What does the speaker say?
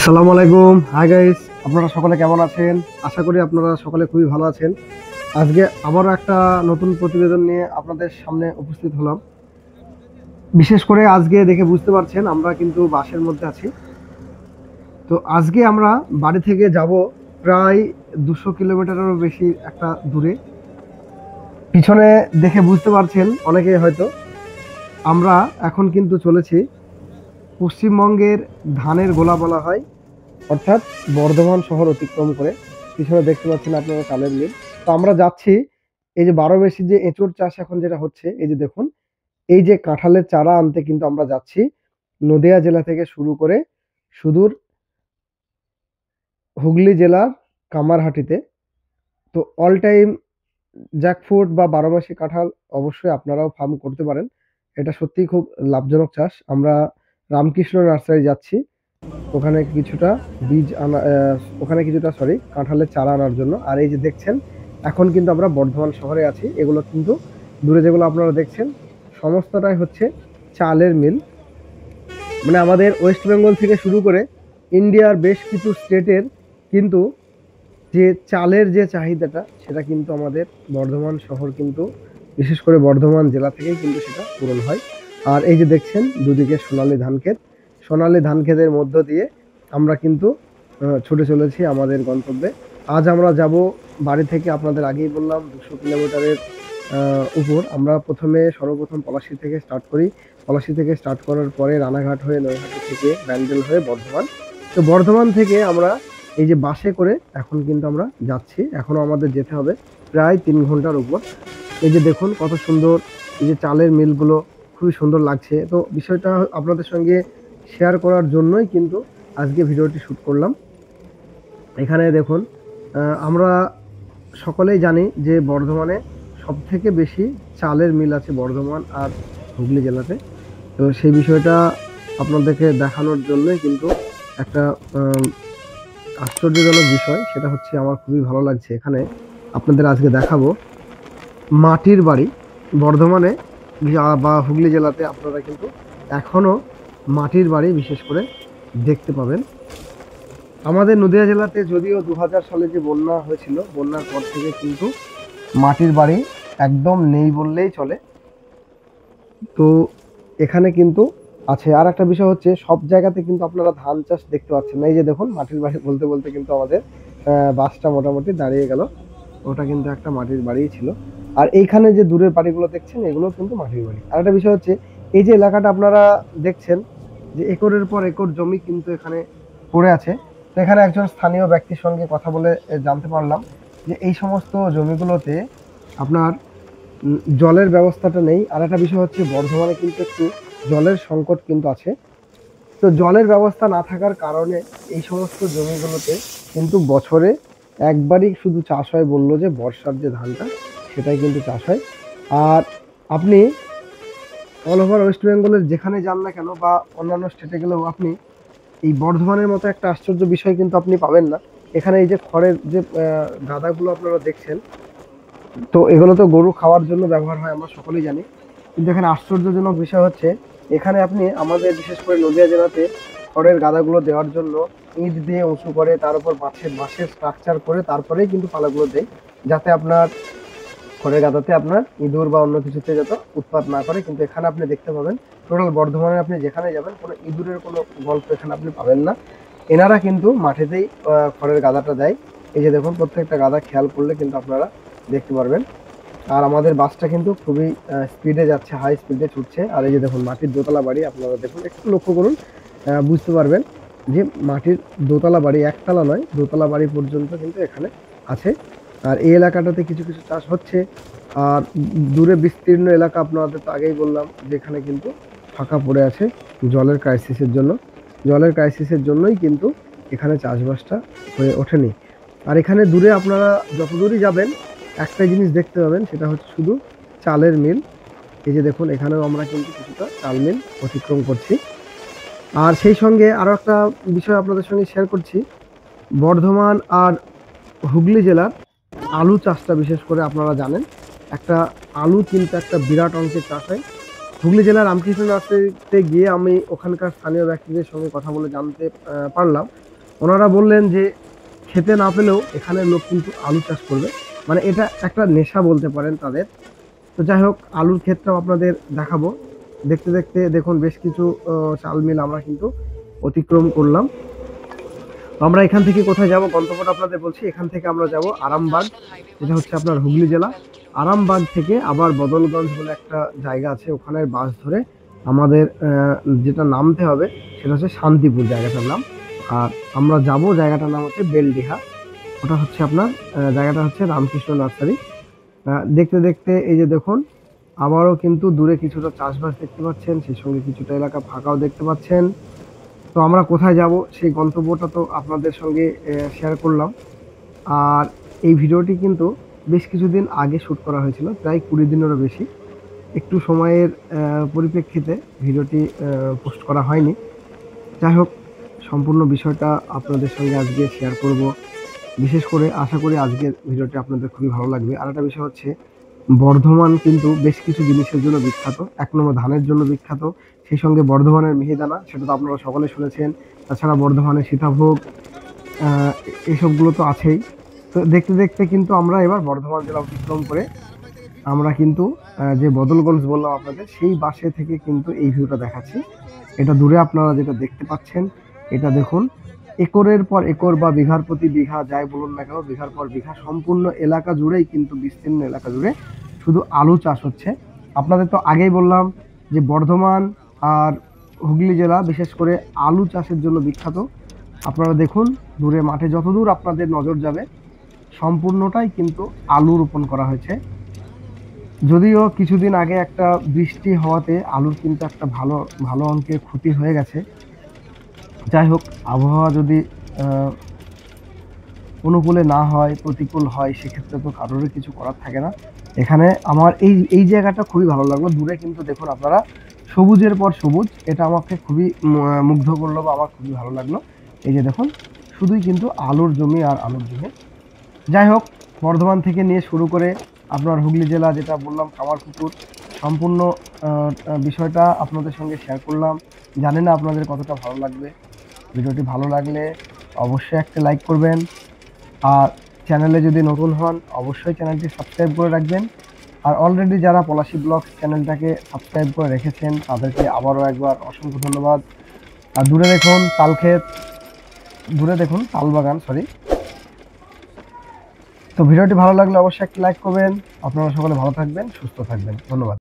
আসসালামু আলাইকুম। Hi guys, আপনারা সকলে কেমন আছেন? আশা করি আপনারা সকলে খুবই ভালো আছেন। আজকে আবারও একটা নতুন প্রতিবেদন নিয়ে আপনাদের সামনে উপস্থিত হলাম। বিশেষ করে আজকে দেখে বুঝতে পারছেন আমরা কিন্তু বাসের মধ্যে আছি। তো আজকে আমরা বাড়ি থেকে যাব প্রায় 200 কিলোমিটারেরও বেশি একটা দূরে। পিছনে দেখে বুঝতে পারছেন অনেকেই হয়তো, আমরা এখন কিন্তু চলেছি পশ্চিমবঙ্গের ধানের গোলা বলা হয়, অর্থাৎ বর্ধমান শহর অতিক্রম করে। পিছনে দেখতে পাচ্ছেন আপনারা চালের মিল। তো আমরা যাচ্ছি এই যে 12 যে এঁচোড় চাষ এখন যেটা হচ্ছে, এই যে দেখুন, এই যে কাঁঠালের চারা আনতে কিন্তু আমরা যাচ্ছি নদিয়া জেলা থেকে শুরু করে সুদূর হুগলি জেলার কামারহাটিতে। তো অল টাইম জ্যাকফ্রুট বা 12 মাসি কাঁঠাল অবশ্যই আপনারাও ফার্ম করতে পারেন। এটা সত্যিই খুব লাভজনক চাষ। আমরা রামকৃষ্ণ নার্সারি যাচ্ছি ওখানে কিছুটা বীজ আনা, ওখানে কিছুটা কাঁঠালের চারা আনার জন্য। আর এই যে দেখছেন এখন কিন্তু আমরা বর্ধমান শহরে আছি। এগুলো কিন্তু দূরে যেগুলো আপনারা দেখছেন সমস্তটাই হচ্ছে চালের মিল। মানে আমাদের ওয়েস্ট বেঙ্গল থেকে শুরু করে ইন্ডিয়ার বেশ কিছু স্টেটের কিন্তু যে চালের যে চাহিদাটা, সেটা কিন্তু আমাদের বর্ধমান শহর কিন্তু বিশেষ করে বর্ধমান জেলা থেকেই কিন্তু সেটা পূরণ হয়। আর এই যে দেখছেন দুদিকে সোনালী ধান ক্ষেত, সোনালী ধান ক্ষেতের মধ্য দিয়ে আমরা কিন্তু ছুটে চলেছি আমাদের গন্তব্যে। আজ আমরা যাব বাড়ি থেকে, আপনাদের আগেই বললাম, 200 কিলোমিটারের উপর। আমরা সর্বপ্রথম পলাশী থেকে স্টার্ট করি। পলাশী থেকে স্টার্ট করার পরে রানাঘাট হয়ে, নৈহাটি থেকে ব্যান্ডেল হয়ে বর্ধমান। তো বর্ধমান থেকে আমরা এই যে বাসে করে এখন কিন্তু আমরা যাচ্ছি। এখনো আমাদের যেতে হবে প্রায় 3 ঘন্টার উপর। এই যে দেখুন কত সুন্দর এই যে চালের মিলগুলো, খুবই সুন্দর লাগছে। তো বিষয়টা আপনাদের সঙ্গে শেয়ার করার জন্যই কিন্তু আজকে ভিডিওটি শ্যুট করলাম। এখানে দেখুন, আমরা সকলেই জানি যে বর্ধমানে সব থেকে বেশি চালের মিল আছে বর্ধমান আর হুগলি জেলাতে। তো সেই বিষয়টা আপনাদেরকে দেখানোর জন্যই কিন্তু একটা আশ্চর্যজনক বিষয়, সেটা হচ্ছে আমার খুবই ভালো লাগছে। এখানে আপনাদের আজকে দেখাবো মাটির বাড়ি। বর্ধমানে বা হুগলি জেলাতে আপনারা কিন্তু এখনও মাটির বাড়ি বিশেষ করে দেখতে পাবেন। আমাদের নদিয়া জেলাতে যদিও 2000 সালে যে বন্যা হয়েছিল, বন্যার পর থেকে কিন্তু মাটির বাড়ি একদম নেই বললেই চলে। তো এখানে কিন্তু আছে। আর একটা বিষয় হচ্ছে, সব জায়গাতে কিন্তু আপনারা ধান চাষ দেখতে পাচ্ছেন না। এই যে দেখুন মাটির বাড়ি বলতে বলতে কিন্তু আমাদের বাসটা মোটামুটি দাঁড়িয়ে গেল। ওটা কিন্তু একটা মাটির বাড়িই ছিল। আর এইখানে যে দূরের বাড়িগুলো দেখছেন, এগুলো কিন্তু মাটির বাড়ি। আর একটা বিষয় হচ্ছে, এই যে এলাকাটা আপনারা দেখছেন যে একরের পর একর জমি কিন্তু এখানে পড়ে আছে। তো এখানে একজন স্থানীয় ব্যক্তির সঙ্গে কথা বলে জানতে পারলাম যে এই সমস্ত জমিগুলোতে আপনার জলের ব্যবস্থাটা নেই। আর একটা বিষয় হচ্ছে, বর্ধমানে কিন্তু একটু জলের সংকট কিন্তু আছে। তো জলের ব্যবস্থা না থাকার কারণে এই সমস্ত জমিগুলোতে কিন্তু বছরে একবারই শুধু চাষ হয়, বললো যে বর্ষার যে ধানটা সেটাই কিন্তু চাষ হয়। আর আপনি অল ওভার ওয়েস্ট বেঙ্গলের যেখানে যান না কেন বা অন্যান্য স্টেটে গেলেও আপনি এই বর্ধমানের মতো একটা আশ্চর্য বিষয় কিন্তু আপনি পাবেন না। এখানে এই যে খড়ের যে গাদাগুলো আপনারা দেখছেন, তো এগুলো তো গরু খাওয়ার জন্য ব্যবহার হয়, আমরা সকলেই জানি। কিন্তু এখানে আশ্চর্যজনক বিষয় হচ্ছে, এখানে আপনি আমাদের বিশেষ করে নদিয়া জেলাতে খড়ের গাদাগুলো দেওয়ার জন্য ইট দিয়ে উঁচু করে, তার উপর বাঁশের স্ট্রাকচার করে তারপরেই কিন্তু পালাগুলো দেয়, যাতে আপনার খড়ের গাদাতে আপনার ইঁদুর বা অন্য কিছুতে যাতে উৎপাত না করে। কিন্তু এখানে আপনি দেখতে পাবেন টোটাল বর্ধমানে আপনি যেখানে যাবেন কোনো ইঁদুরের কোনো গল্প এখানে আপনি পাবেন না। এনারা কিন্তু মাটিতেই খড়ের গাদাটা দেয়। এই যে দেখুন প্রত্যেকটা গাদা খেয়াল করলে কিন্তু আপনারা দেখতে পারবেন। আর আমাদের বাসটা কিন্তু খুবই স্পিডে যাচ্ছে, হাই স্পিডে ছুটছে। আর এই যে দেখুন মাটির দোতলা বাড়ি, আপনারা দেখুন, একটু লক্ষ্য করুন, বুঝতে পারবেন যে মাটির দোতলা বাড়ি, একতলা নয় দোতলা বাড়ি পর্যন্ত কিন্তু এখানে আছে। আর এই এলাকাটাতে কিছু কিছু চাষ হচ্ছে। আর দূরে বিস্তীর্ণ এলাকা আপনাদের তো আগেই বললাম, যেখানে কিন্তু ফাঁকা পড়ে আছে জলের ক্রাইসিসের জন্য। জলের ক্রাইসিসের জন্যই কিন্তু এখানে চাষবাসটা হয়ে ওঠেনি। আর এখানে দূরে আপনারা যত দূরই যাবেন একটা জিনিস দেখতে পাবেন, সেটা হচ্ছে শুধু চালের মিল। এই যে দেখুন এখানেও আমরা কিন্তু কিছুটা চাল মিল অতিক্রম করছি। আর সেই সঙ্গে আরও একটা বিষয় আপনাদের সঙ্গে শেয়ার করছি, বর্ধমান আর হুগলি জেলার আলু চাষটা বিশেষ করে আপনারা জানেন, একটা আলু কিন্তু একটা বিরাট অঙ্কের চাষ হয়। হুগলি জেলার রামকৃষ্ণ নার্সারিতে গিয়ে আমি ওখানকার স্থানীয় ব্যক্তিদের সঙ্গে কথা বলে জানতে পারলাম ওনারা বললেন যে খেতে না পেলেও এখানের লোক কিন্তু আলু চাষ করবে, মানে এটা একটা নেশা বলতে পারেন তাদের। তো যাই হোক, আলুর ক্ষেতটাও আপনাদের দেখাবো। দেখতে দেখতে দেখুন বেশ কিছু চাল মিল আমরা কিন্তু অতিক্রম করলাম। আমরা এখান থেকে কোথায় যাব, গন্তব্যটা আপনাদের বলছি। এখান থেকে আমরা যাব আরামবাগ, যেটা হচ্ছে আপনার হুগলি জেলা। আরামবাগ থেকে আবার বদলগঞ্জ বলে একটা জায়গা আছে, ওখানে বাস ধরে আমাদের যেটা নামতে হবে সেটা হচ্ছে শান্তিপুর জায়গাটার নাম। আর আমরা যাব জায়গাটার নাম হচ্ছে বেলডিহা। ওটা হচ্ছে আপনার জায়গাটা হচ্ছে রামকৃষ্ণ নার্সারি। দেখতে দেখতে এই যে দেখুন, আবারও কিন্তু দূরে কিছুটা চাষবাস দেখতে পাচ্ছেন, সেই সঙ্গে কিছুটা এলাকা ফাঁকাও দেখতে পাচ্ছেন। তো আমরা কোথায় যাব সেই গন্তব্যটা তো আপনাদের সঙ্গে শেয়ার করলাম। আর এই ভিডিওটি কিন্তু বেশ কিছুদিন আগে শ্যুট করা হয়েছিল, প্রায় 20 দিনেরও বেশি। একটু সময়ের পরিপ্রেক্ষিতে ভিডিওটি পোস্ট করা হয়নি। যাই হোক, সম্পূর্ণ বিষয়টা আপনাদের সঙ্গে আজকে শেয়ার করব। বিশেষ করে আশা করি আজকের ভিডিওটি আপনাদের খুবই ভালো লাগবে। আর একটা বিষয় হচ্ছে, বর্ধমান কিন্তু বেশ কিছু জিনিসের জন্য বিখ্যাত। 1 নম্বর ধানের জন্য বিখ্যাত, সেই সঙ্গে বর্ধমানের মিহিদানা, সেটা তো আপনারা সকলে শুনেছেন। তাছাড়া বর্ধমানের সীতাভোগ, আহ, এসবগুলো তো আছেই। তো দেখতে দেখতে কিন্তু আমরা এবার বর্ধমান জেলা অতিক্রম করে আমরা কিন্তু যে বদলগঞ্জ বললাম আপনাদের, সেই বাসে থেকে কিন্তু এই ভিউটা দেখাচ্ছি। এটা দূরে আপনারা যেটা দেখতে পাচ্ছেন, এটা দেখুন, একরের পর একর বা বিঘার প্রতি বিঘা যাই বলুন না কেন, বিঘার পর বিঘা সম্পূর্ণ এলাকা জুড়েই কিন্তু, বিস্তীর্ণ এলাকা জুড়ে শুধু আলু চাষ হচ্ছে। আপনাদের তো আগেই বললাম যে বর্ধমান আর হুগলি জেলা বিশেষ করে আলু চাষের জন্য বিখ্যাত। আপনারা দেখুন, দূরে মাঠে যতদূর আপনাদের নজর যাবে সম্পূর্ণটাই কিন্তু আলু রোপণ করা হয়েছে। যদিও কিছুদিন আগে একটা বৃষ্টি হওয়াতে আলুর কিন্তু একটা ভালো ভালো অঙ্কের ক্ষতি হয়ে গেছে। যাই হোক, আবহাওয়া যদি আহ, অনুকূলে না হয়, প্রতিকূল হয়, সেক্ষেত্রে তো কারোরই কিছু করার থাকে না। এখানে আমার এই এই জায়গাটা খুবই ভালো লাগলো। দূরে কিন্তু দেখুন আপনারা, সবুজের পর সবুজ, এটা আমাকে খুবই মুগ্ধ করলো বা আমার খুবই ভালো লাগলো। এই যে দেখুন, শুধুই কিন্তু আলুর জমি আর আলুর জমি। যাই হোক, বর্ধমান থেকে নিয়ে শুরু করে আপনার হুগলি জেলা যেটা বললাম কামারপুকুর, সম্পূর্ণ বিষয়টা আপনাদের সঙ্গে শেয়ার করলাম। জানি না আপনাদের কতটা ভালো লাগবে। ভিডিওটি ভালো লাগলে অবশ্যই একটা লাইক করবেন। আর চ্যানেলে যদি নতুন হন অবশ্যই চ্যানেলটি সাবস্ক্রাইব করে রাখবেন। আর অলরেডি যারা পলাশী ব্লগস চ্যানেলটাকে সাবস্ক্রাইব করে রেখেছেন তাদেরকে আবারও একবার অসংখ্য ধন্যবাদ। আর দূরে দেখুন তালক্ষেত, দূরে দেখুন তালবাগান, সরি। তো ভিডিওটি ভালো লাগলে অবশ্যই একটা লাইক করবেন। আপনারা সকলে ভালো থাকবেন, সুস্থ থাকবেন। ধন্যবাদ।